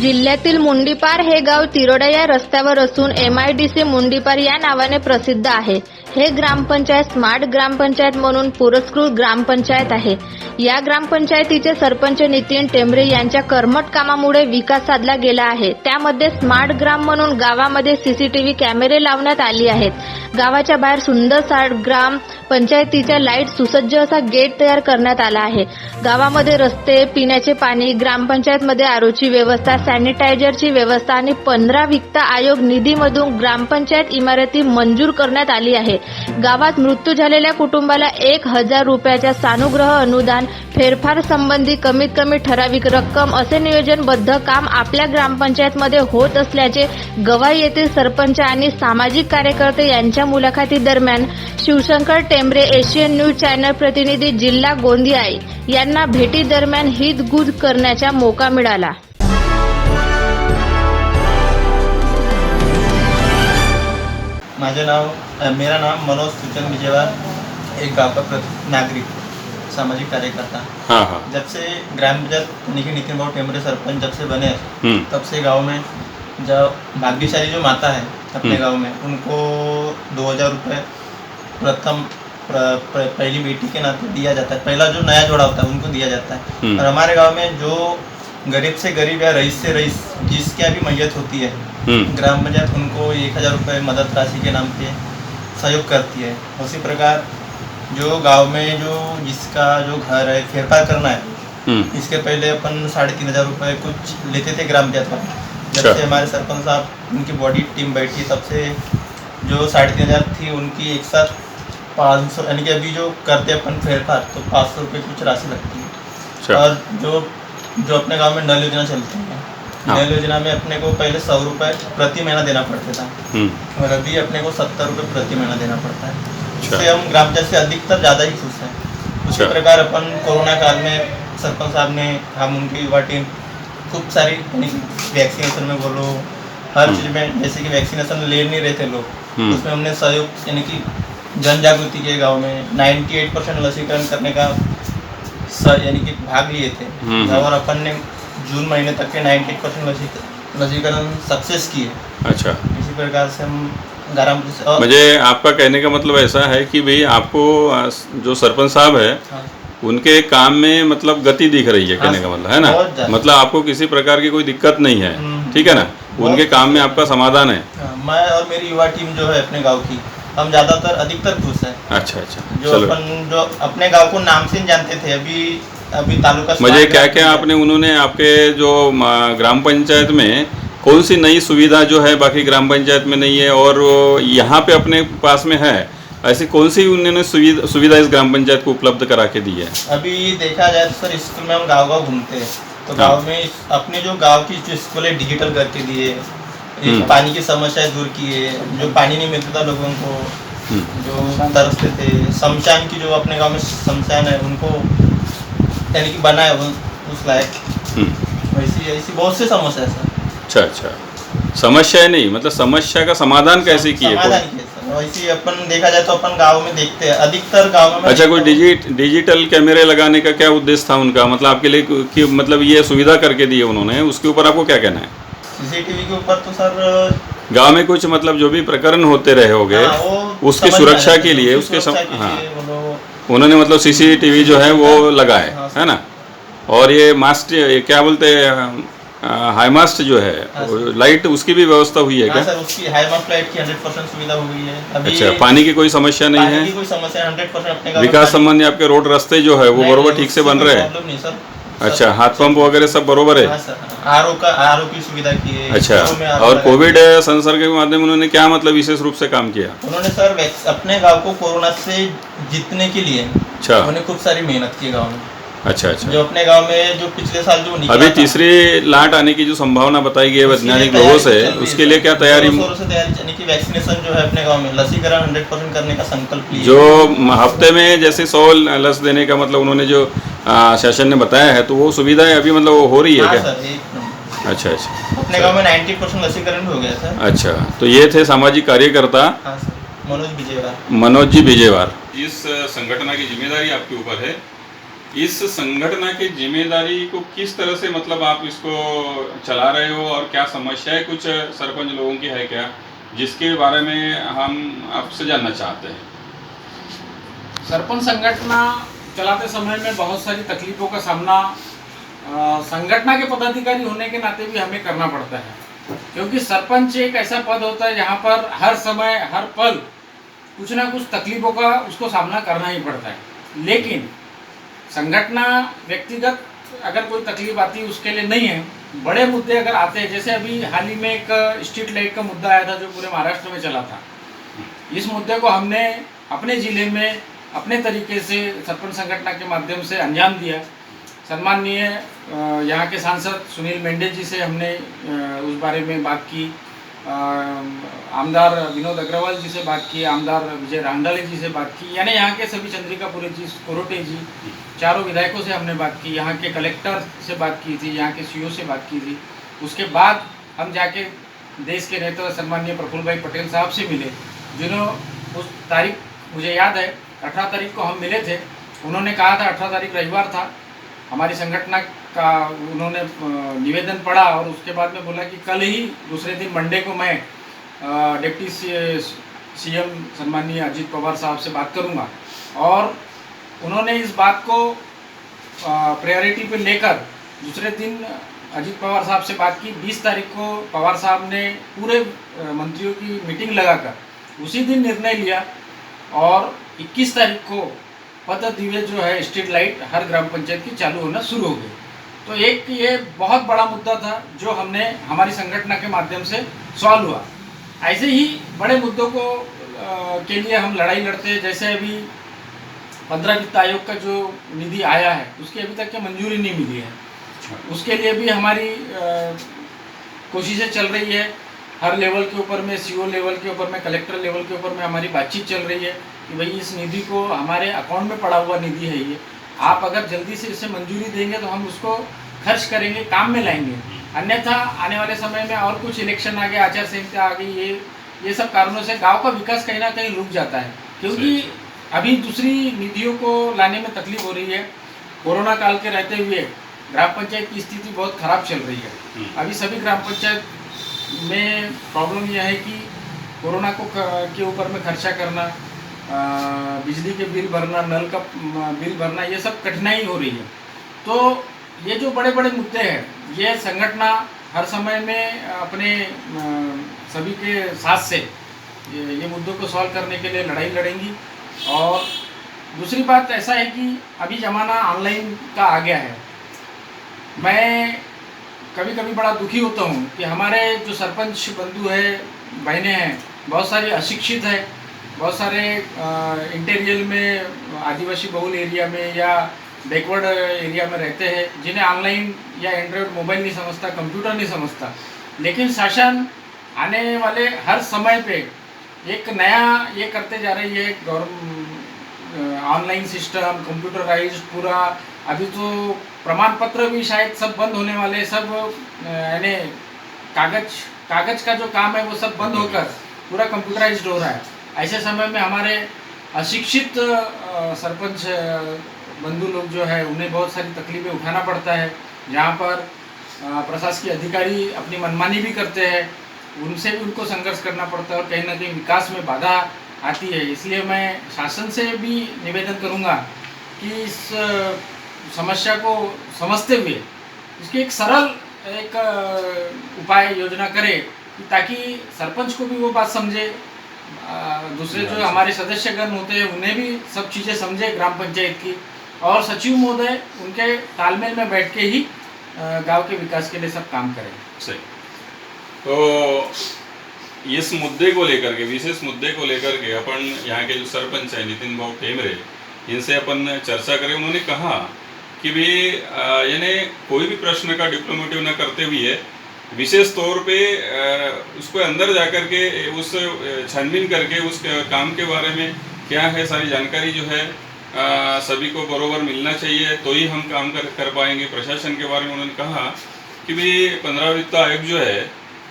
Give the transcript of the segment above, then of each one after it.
जिल्ह्यातील मुंडीपार हे गाव तिरोडा या रस्त्यावर असून MIDC मुंडीपार या नावाने प्रसिद्ध आहे. हे ग्रामपंचायत स्मार्ट ग्रामपंचायत म्हणून पुरस्कृत ग्रामपंचायत आहे. या ग्रामपंचायतीचे सरपंच नितीन टेंबरे यांच्या कर्मठ कामामुळे विकास साधला गेला आहे. त्यामध्ये स्मार्ट ग्राम म्हणून गावामध्ये CCTV कॅमेरे लावण्यात आली आहेत. गावाच्या बाहेर सुंदर ग्राम पंचायतीच्या लाईट सुसज्ज असा गेट तयार करण्यात आला आहे. गावामध्ये रस्ते, पिण्याचे पाणी, ग्रामपंचायतमध्ये आरोची व्यवस्था, सॅनिटायझरची व्यवस्था आणि 15 वित्त आयोग निधीमधून ग्रामपंचायत इमारती मंजूर करण्यात आली आहे. गावात मृत्यू झालेल्या कुटुंबाला 1000 रुपयाच्या सानुग्रह अनुदान, फेरफार संबंधी कमीत कमी ठराविक रक्कम असे नियोजनबद्ध काम आपल्या ग्रामपंचायतमध्ये होत असल्याचे गवाई येथील सरपंच आणि सामाजिक कार्यकर्ते यांच्या मुलाखती दरम्यान Shivshankar Tembare Asian news channel प्रतिनिधी जिल्हा गोंदिया यांना भेटी दरम्यान हितगुज करण्याचा मौका मिळाला. मेरा नाम मनोज सुचन बिजेवार, एक गाँव का नागरिक सामाजिक कार्यकर्ता। हाँ। जब से ग्राम पंचायत नितिन भाऊ टेंबरे सरपंच जब से बने तब से गांव में जब भाग्यशाली जो माता है अपने गांव में उनको 2000 रुपये प्रथम पहली बेटी के नाते दिया जाता है। पहला जो नया जोड़ा होता है उनको दिया जाता है। और हमारे गांव में जो गरीब से गरीब या रईस से रईस जिसकी अभी मैयत होती है, ग्राम पंचायत उनको 1000 रुपये मदद राशि के नाम पे सहयोग करती है। उसी प्रकार जो गांव में जो जिसका जो घर है फेरफार करना है, इसके पहले अपन 3500 रुपये कुछ लेते थे ग्राम पंचायत वाले। जब से हमारे सरपंच साहब उनकी बॉडी टीम बैठी तब से जो 3500 थी उनकी एक साथ 500, यानी कि अभी जो करते अपन फेरफार तो 500 रुपये कुछ राशि लगती है। और जो अपने गांव में नल योजना चलती है, नल योजना में अपने को पहले 100 रुपये प्रति महीना देना पड़ता था और अभी अपने को 70 रुपये प्रति महीना देना पड़ता है। इससे हम ग्राम पंचायत से अधिकतर ज़्यादा ही खुश हैं। उसी प्रकार अपन कोरोना काल में सरपंच साहब ने, हम उनकी युवा टीम खूब सारी वैक्सीनेशन में बोलो हर चीज़ में, जैसे कि वैक्सीनेशन ले नहीं रहे थे लोग, उसमें हमने सहयोग यानी कि जन जागृति के गाँव में 98% लसीकरण करने का यानी कि भाग लिए थे। और अपन ने जून महीने तक के 98% लसीकरण सक्सेस किए। अच्छा, इसी प्रकार से हम ग्राम मुझे आपका कहने का मतलब ऐसा है कि भाई आपको जो सरपंच साहब है उनके काम में मतलब गति दिख रही है, कहने का मतलब है ना, मतलब आपको किसी प्रकार की कोई दिक्कत नहीं है, ठीक है ना, उनके काम में आपका समाधान है। मैं और मेरी युवा टीम जो है अपने गांव की, हम ज़्यादातर अधिकतर खुश हैं। अच्छा, जो अपने गांव को नाम से जानते थे, अभी तालुका मुझे क्या क्या आपने उन्होंने आपके जो ग्राम पंचायत में कौन सी नई सुविधा जो है बाकी ग्राम पंचायत में नहीं है और यहाँ पे अपने पास में है, ऐसी कौन सी उन्होंने सुविधा इस ग्राम पंचायत को उपलब्ध करा के दी है? अभी देखा जाए तो सर स्कूल में हम गाँव घूमते हैं तो गाँव में अपने जो गाँव की जो स्कूलें डिजिटल करके दिए, पानी की समस्याएं दूर की है। जो पानी नहीं मिलता था लोगों को, जो तरसते थे, शमशान की जो अपने गांव में शमशान है उनको यानी कि बनाए उस लायक, ऐसी बहुत सी समस्या है सर। अच्छा, समस्या नहीं, मतलब समस्या का समाधान कैसे किए? वैसे अपन देखा जाए तो अपन गांव में देखते हैं अधिकतर गांव में। अच्छा, कोई डिजिटल कैमरे लगाने का क्या उद्देश्य था उनका, मतलब आपके लिए कि मतलब ये सुविधा करके दी है उन्होंने, उसके ऊपर आपको क्या कहना है? CCTV के ऊपर तो सर गांव में कुछ मतलब जो भी प्रकरण होते रहे होंगे उसकी सुरक्षा के लिए उसके उन्होंने मतलब CCTV जो है वो लगाए, है ना। और ये मास्ट क्या बोलते हैं, हाई मास्ट जो है लाइट, उसकी भी व्यवस्था हुई है क्या? सर उसकी हाई मास्ट लाइट की 100% सुविधा हो गई है अभी। अच्छा, पानी की कोई समस्या नहीं है? कोई समस्या 100% अपने गांव। विकास संबंधी आपके रोड रास्ते जो है वो बरोबर ठीक से बन रहे हैं? अच्छा, हाथ पंप वगैरह सब बरोबर है? आरओ की सुविधा की है। अच्छा, और कोविड संसर्ग के माध्यम उन्होंने क्या मतलब विशेष रूप से काम किया? उन्होंने सर अपने गांव को कोरोना से जीतने के लिए उन्होंने खूब सारी मेहनत की गांव में। अच्छा, जो अपने गांव में जो पिछले साल जो अभी तीसरी लाट आने की जो संभावना बताई गई है वैज्ञानिक लोगों से, उसके लिए क्या तैयारी? यानी कि वैक्सीनेशन जो है अपने गांव में लसीकरण 100% करने का संकल्प लिया। जो हफ्ते में जैसे 100 लस देने का मतलब उन्होंने जो शासन ने बताया है, तो वो सुविधाएं अभी मतलब वो हो रही है क्या? अच्छा, अपने गांव में 90% लसीकरण हो गया सर। अच्छा, तो ये थे सामाजिक कार्यकर्ता मनोज जी बिजेवार। इस संगठन की जिम्मेदारी आपके ऊपर है इस संगठन की जिम्मेदारी को किस तरह से मतलब आप इसको चला रहे हो और क्या समस्याएं कुछ सरपंच लोगों की है क्या, जिसके बारे में हम आपसे जानना चाहते हैं। सरपंच संगठन चलाते समय में बहुत सारी तकलीफों का सामना संगठन के पदाधिकारी होने के नाते भी हमें करना पड़ता है, क्योंकि सरपंच एक ऐसा पद होता है जहाँ पर हर समय हर पल कुछ ना कुछ तकलीफों का उसको सामना करना ही पड़ता है। लेकिन संगठन व्यक्तिगत अगर कोई तकलीफ आती है उसके लिए नहीं है, बड़े मुद्दे अगर आते हैं, जैसे अभी हाल ही में एक स्ट्रीट लाइट का मुद्दा आया था जो पूरे महाराष्ट्र में चला था। इस मुद्दे को हमने अपने ज़िले में अपने तरीके से सरपंच संगठन के माध्यम से अंजाम दिया। सम्माननीय यहाँ के सांसद सुनील मेंढे जी से हमने उस बारे में बात की, आमदार विनोद अग्रवाल जी से बात की, आमदार विजय रांडाले जी से बात की, यानी यहाँ के सभी चंद्रिकापुरी जी, कोरोटे जी, चारों विधायकों से हमने बात की, यहाँ के कलेक्टर से बात की थी, यहाँ के सीओ से बात की थी। उसके बाद हम जाके देश के नेता सम्माननीय प्रफुल्ल भाई पटेल साहब से मिले, जिन्होंने उस तारीख मुझे याद है 18 तारीख को हम मिले थे। उन्होंने कहा था 18 तारीख रविवार था, हमारी संगठन का उन्होंने निवेदन पढ़ा और उसके बाद में बोला कि कल ही दूसरे दिन मंडे को मैं डिप्टी सीएम सम्माननीय अजीत पवार साहब से बात करूंगा। और उन्होंने इस बात को प्रायोरिटी पे लेकर दूसरे दिन अजीत पवार साहब से बात की। 20 तारीख को पवार साहब ने पूरे मंत्रियों की मीटिंग लगाकर उसी दिन निर्णय लिया और 21 तारीख को पथ दिव्य जो है स्ट्रीट लाइट हर ग्राम पंचायत की चालू होना शुरू हो गई। तो एक ये बहुत बड़ा मुद्दा था जो हमने हमारी संगठन के माध्यम से सॉल्व हुआ। ऐसे ही बड़े मुद्दों को के लिए हम लड़ाई लड़ते हैं। जैसे अभी 15 वित्त आयोग का जो निधि आया है उसकी अभी तक की मंजूरी नहीं मिली है, उसके लिए भी हमारी कोशिशें चल रही है। हर लेवल के ऊपर में, सीओ लेवल के ऊपर में, कलेक्टर लेवल के ऊपर में हमारी बातचीत चल रही है कि भाई इस निधि को, हमारे अकाउंट में पड़ा हुआ निधि है ये, आप अगर जल्दी से इसे मंजूरी देंगे तो हम उसको खर्च करेंगे, काम में लाएंगे। अन्यथा आने वाले समय में और कुछ इलेक्शन आ गए, आचार संहिता आ गई, ये सब कारणों से गांव का विकास कहीं ना कहीं रुक जाता है, क्योंकि अभी दूसरी निधियों को लाने में तकलीफ हो रही है। कोरोना काल के रहते हुए ग्राम पंचायत की स्थिति बहुत खराब चल रही है। अभी सभी ग्राम पंचायत में प्रॉब्लम यह है कि कोरोना को के ऊपर में खर्चा करना, बिजली के बिल भरना, नल का बिल भरना, ये सब कठिनाई हो रही है। तो ये जो बड़े बड़े मुद्दे हैं, ये संगठन हर समय में अपने सभी के साथ से ये मुद्दों को सॉल्व करने के लिए लड़ाई लड़ेंगी। और दूसरी बात ऐसा है कि अभी ज़माना ऑनलाइन का आ गया है। मैं कभी कभी बड़ा दुखी होता हूँ कि हमारे जो सरपंच बंधु है, बहनें हैं, बहुत सारे अशिक्षित है, बहुत सारे इंटीरियर में, आदिवासी बहुल एरिया में या बैकवर्ड एरिया में रहते हैं, जिन्हें ऑनलाइन या एंड्रॉयड मोबाइल नहीं समझता, कंप्यूटर नहीं समझता। लेकिन शासन आने वाले हर समय पे एक नया ये करते जा रही है, ऑनलाइन सिस्टम, कंप्यूटराइज्ड पूरा। अभी तो प्रमाण पत्र भी शायद सब बंद होने वाले, सब यानी कागज का जो काम है वो सब बंद होकर पूरा कंप्यूटराइज्ड हो रहा है। ऐसे समय में हमारे अशिक्षित सरपंच बंधु लोग जो है उन्हें बहुत सारी तकलीफें उठाना पड़ता है, जहाँ पर प्रशासकीय अधिकारी अपनी मनमानी भी करते हैं, उनसे भी उनको संघर्ष करना पड़ता है और कहीं ना कहीं विकास में बाधा आती है। इसलिए मैं शासन से भी निवेदन करूँगा कि इस समस्या को समझते हुए इसकी एक सरल उपाय योजना करे, ताकि सरपंच को भी वो बात समझे, दूसरे जो हमारे सदस्यगण होते हैं उन्हें भी सब चीज़ें समझे ग्राम पंचायत की, और सचिव महोदय उनके तालमेल में बैठ के ही गांव के विकास के लिए सब काम करें। सही। तो इस मुद्दे को लेकर के, विशेष मुद्दे को लेकर के अपन यहाँ के जो सरपंच हैं नितिन भाऊ टेमरे, इनसे अपन चर्चा करें। उन्होंने कहा कि भी यानी कोई भी प्रश्न का डिप्लोमेटिव न करते हुए विशेष तौर पे उसको अंदर जा कर के उस छानबीन करके उस काम के बारे में क्या है सारी जानकारी जो है सभी को बरोबर मिलना चाहिए, तो ही हम काम कर पाएंगे। प्रशासन के बारे में उन्होंने कहा कि भाई 15 वित्त आयोग जो है,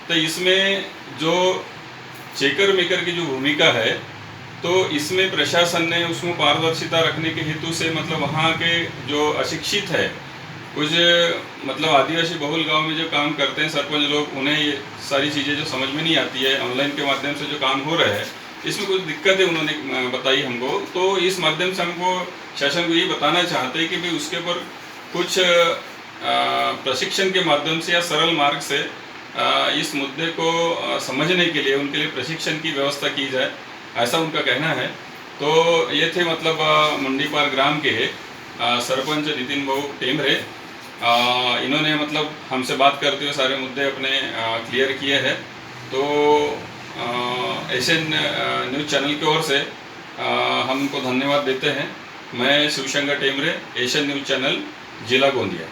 तो इसमें जो चेकर मेकर की जो भूमिका है तो इसमें प्रशासन ने उसमें पारदर्शिता रखने के हेतु से मतलब वहाँ के जो अशिक्षित है, कुछ मतलब आदिवासी बहुल गांव में जो काम करते हैं सरपंच लोग, उन्हें ये सारी चीज़ें जो समझ में नहीं आती है, ऑनलाइन के माध्यम से जो काम हो रहा है, इसमें कुछ दिक्कतें उन्होंने बताई हमको। तो इस माध्यम से हमको शासन को ये बताना चाहते हैं कि भाई उसके ऊपर कुछ प्रशिक्षण के माध्यम से या सरल मार्ग से इस मुद्दे को समझने के लिए उनके लिए प्रशिक्षण की व्यवस्था की जाए, ऐसा उनका कहना है। तो ये थे मतलब मुंडीपार ग्राम के सरपंच नितिन भाऊ टेमरे। इन्होंने मतलब हमसे बात करते हुए सारे मुद्दे अपने क्लियर किए हैं। तो एशियन न्यूज़ चैनल की ओर से हम उनको धन्यवाद देते हैं। मैं Shivshankar Temre, Asian news channel, जिला गोंदिया।